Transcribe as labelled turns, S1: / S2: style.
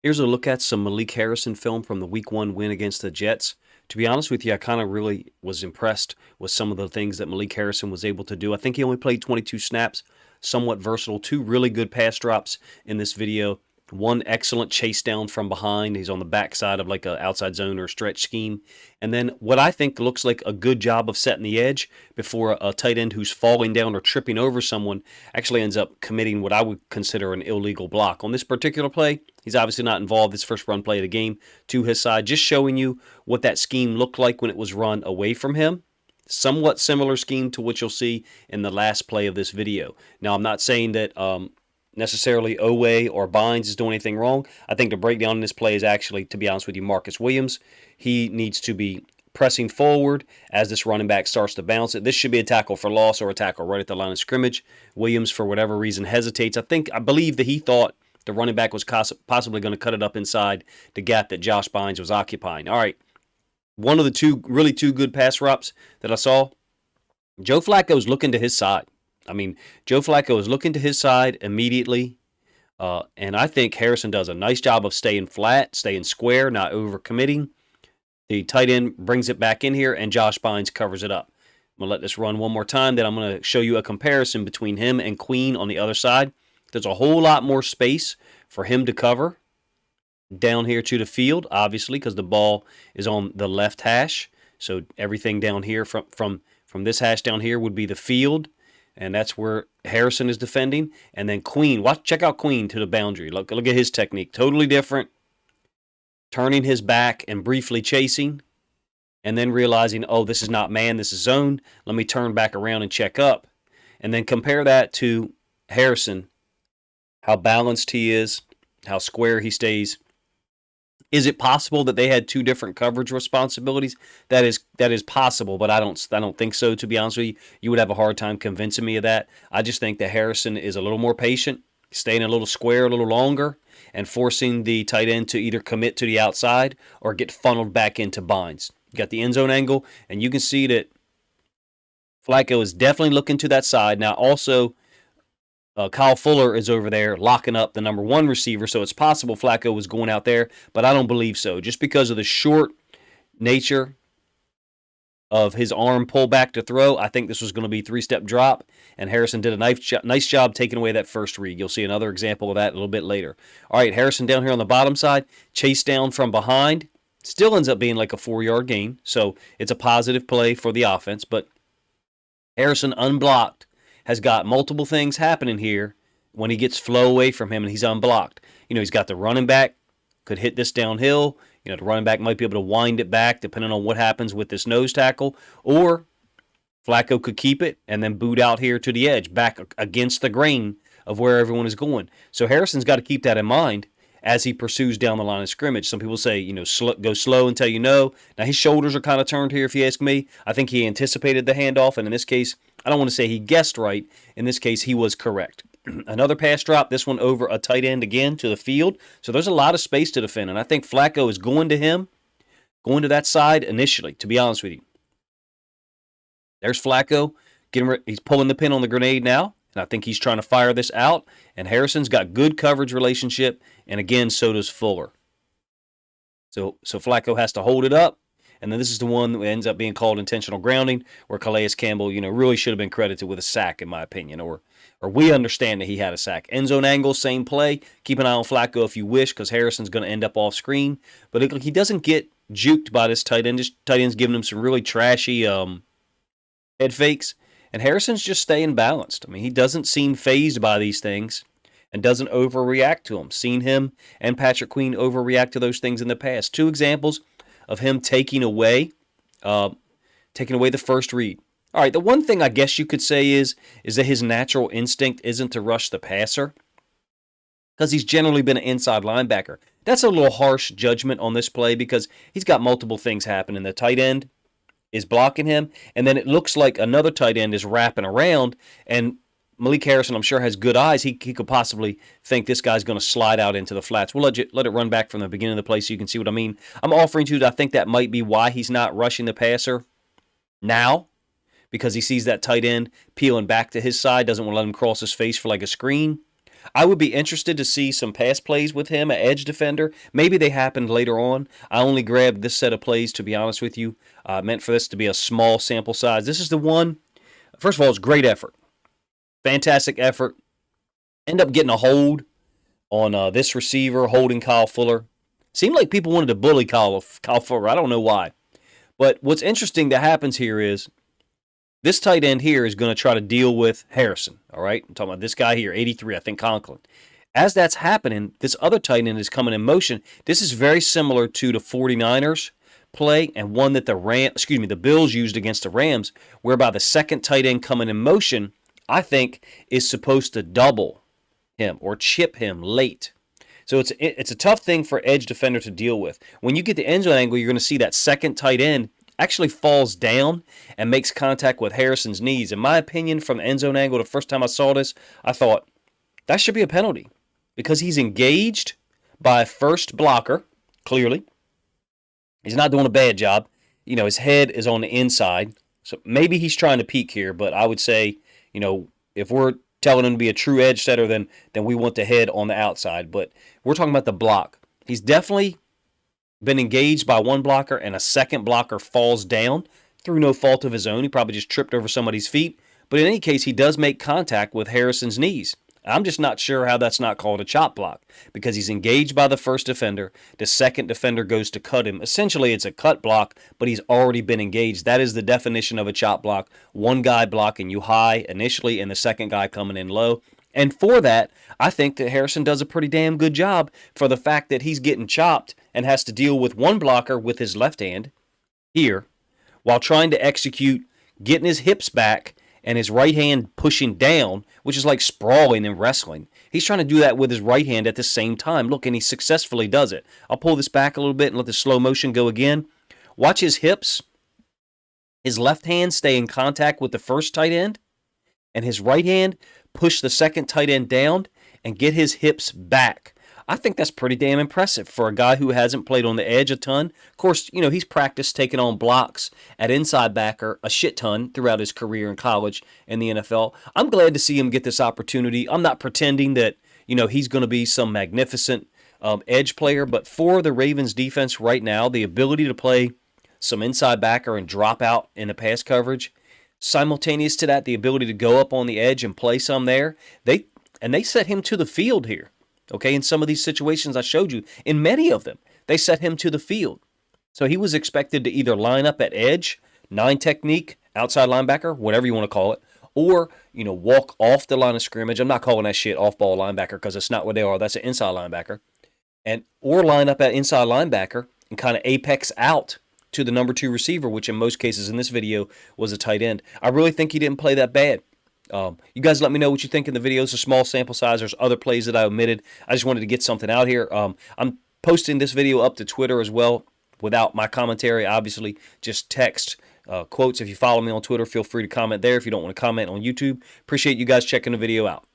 S1: Here's a look at some Malik Harrison film from the Week 1 win against the Jets. To be honest with you, I kind of really was impressed with some of the things that Malik Harrison was able to do. I think he only played 22 snaps, somewhat versatile. Two really good pass drops in this video. One excellent chase down from behind. He's on the backside of like an outside zone or a stretch scheme. And then what I think looks like a good job of setting the edge before a tight end who's falling down or tripping over someone actually ends up committing what I would consider an illegal block. On this particular play, he's obviously not involved. This first run play of the game to his side, just showing you what that scheme looked like when it was run away from him. Somewhat similar scheme to what you'll see in the last play of this video. Now, I'm not saying that necessarily Owe or Bynes is doing anything wrong. I think the breakdown in this play is actually, to be honest with you, Marcus Williams. He needs to be pressing forward as this running back starts to bounce it. This should be a tackle for loss or a tackle right at the line of scrimmage. Williams, for whatever reason, hesitates. I believe that he thought the running back was possibly going to cut it up inside the gap that Josh Bynes was occupying. All right, one of the two good pass drops that I saw, Joe Flacco's looking to his side. I mean, Joe Flacco is looking to his side immediately, and I think Harrison does a nice job of staying flat, staying square, not overcommitting. The tight end brings it back in here, and Josh Bynes covers it up. I'm going to let this run one more time, then I'm going to show you a comparison between him and Queen on the other side. There's a whole lot more space for him to cover down here to the field, obviously, because the ball is on the left hash. So everything down here from this hash down here would be the field, and that's where Harrison is defending. And then Queen, check out Queen to the boundary. Look at his technique, totally different. Turning his back and briefly chasing, and then realizing, oh, this is not man, this is zone. Let me turn back around and check up. And then compare that to Harrison, how balanced he is, how square he stays. Is it possible that they had two different coverage responsibilities? That is possible, but I don't think so, to be honest with you. You would have a hard time convincing me of that. I just think that Harrison is a little more patient, staying a little square a little longer, and forcing the tight end to either commit to the outside or get funneled back into Bynes. You got the end zone angle, and you can see that Flacco is definitely looking to that side. Now, also, Kyle Fuller is over there locking up the number one receiver, so it's possible Flacco was going out there, but I don't believe so. Just because of the short nature of his arm pull back to throw, I think this was going to be three-step drop, and Harrison did a nice job taking away that first read. You'll see another example of that a little bit later. All right, Harrison down here on the bottom side, chase down from behind. Still ends up being like a 4-yard gain, so it's a positive play for the offense, but Harrison unblocked has got multiple things happening here when he gets flow away from him and he's unblocked. He's got the running back, could hit this downhill. The running back might be able to wind it back depending on what happens with this nose tackle. Or Flacco could keep it and then boot out here to the edge, back against the grain of where everyone is going. So Harrison's got to keep that in mind as he pursues down the line of scrimmage. Some people say, go slow until you know. Now, his shoulders are kind of turned here, if you ask me. I think he anticipated the handoff, and in this case, I don't want to say he guessed right. In this case, he was correct. Another pass drop, this one over a tight end again to the field. So there's a lot of space to defend, and I think Flacco is going to him, going to that side initially, to be honest with you. There's Flacco. He's pulling the pin on the grenade now. And I think he's trying to fire this out. And Harrison's got good coverage relationship. And again, so does Fuller. So Flacco has to hold it up. And then this is the one that ends up being called intentional grounding, where Calais Campbell, really should have been credited with a sack, in my opinion. Or we understand that he had a sack. End zone angle, same play. Keep an eye on Flacco if you wish, because Harrison's going to end up off screen. But he doesn't get juked by this tight end. This tight end's giving him some really trashy head fakes. And Harrison's just staying balanced. I mean, he doesn't seem fazed by these things and doesn't overreact to them. Seen him and Patrick Queen overreact to those things in the past. Two examples of him taking away the first read. All right, the one thing I guess you could say is that his natural instinct isn't to rush the passer, because he's generally been an inside linebacker. That's a little harsh judgment on this play because he's got multiple things happening. The tight end is blocking him, and then it looks like another tight end is wrapping around, and Malik Harrison, I'm sure, has good eyes. He could possibly think this guy's going to slide out into the flats. We'll let it run back from the beginning of the play so you can see what I mean. I'm offering to you that I think that might be why he's not rushing the passer now, because he sees that tight end peeling back to his side, doesn't want to let him cross his face for like a screen. I would be interested to see some pass plays with him, an edge defender. Maybe they happened later on. I only grabbed this set of plays, to be honest with you. Meant for this to be a small sample size. This is the one. First of all, it's great effort. Fantastic effort. End up getting a hold on this receiver, holding Kyle Fuller. Seemed like people wanted to bully Kyle Fuller. I don't know why. But what's interesting that happens here is this tight end here is going to try to deal with Harrison. All right? I'm talking about this guy here, 83, I think Conklin. As that's happening, this other tight end is coming in motion. This is very similar to the 49ers play and one that the Bills used against the Rams, whereby the second tight end coming in motion, I think, is supposed to double him or chip him late. So it's a tough thing for edge defender to deal with. When you get the end zone angle, you're going to see that second tight end actually falls down and makes contact with Harrison's knees. In my opinion, from the end zone angle, the first time I saw this, I thought that should be a penalty because he's engaged by a first blocker, clearly. He's not doing a bad job. You know, his head is on the inside. So maybe he's trying to peek here, but I would say, you know, if we're telling him to be a true edge setter, then we want the head on the outside. But we're talking about the block. He's definitely been engaged by one blocker, and a second blocker falls down through no fault of his own. He probably just tripped over somebody's feet. But in any case, he does make contact with Harrison's knees. I'm just not sure how that's not called a chop block because he's engaged by the first defender. The second defender goes to cut him. Essentially, it's a cut block, but he's already been engaged. That is the definition of a chop block. One guy blocking you high initially and the second guy coming in low. And for that, I think that Harrison does a pretty damn good job for the fact that he's getting chopped and has to deal with one blocker with his left hand here while trying to execute getting his hips back and his right hand pushing down, which is like sprawling in wrestling. He's trying to do that with his right hand at the same time. Look, and he successfully does it. I'll pull this back a little bit and let the slow motion go again. Watch his hips. His left hand stay in contact with the first tight end, and his right hand push the second tight end down and get his hips back. I think that's pretty damn impressive for a guy who hasn't played on the edge a ton. Of course, you know, he's practiced taking on blocks at inside backer a shit ton throughout his career in college and the NFL. I'm glad to see him get this opportunity. I'm not pretending that, you know, he's going to be some magnificent edge player, but for the Ravens defense right now, the ability to play some inside backer and drop out in the pass coverage, simultaneous to that, the ability to go up on the edge and play some there, they set him to the field here. Okay, in some of these situations I showed you, in many of them, they set him to the field. So he was expected to either line up at edge, 9 technique, outside linebacker, whatever you want to call it, or, you know, walk off the line of scrimmage. I'm not calling that shit off-ball linebacker because it's not what they are. That's an inside linebacker. Or line up at inside linebacker and kind of apex out to the number 2 receiver, which in most cases in this video was a tight end. I really think he didn't play that bad. You guys let me know what you think in the video. It's a small sample size. There's other plays that I omitted. I just wanted to get something out here. I'm posting this video up to Twitter as well without my commentary. Obviously, just text quotes. If you follow me on Twitter, feel free to comment there if you don't want to comment on YouTube. Appreciate you guys checking the video out.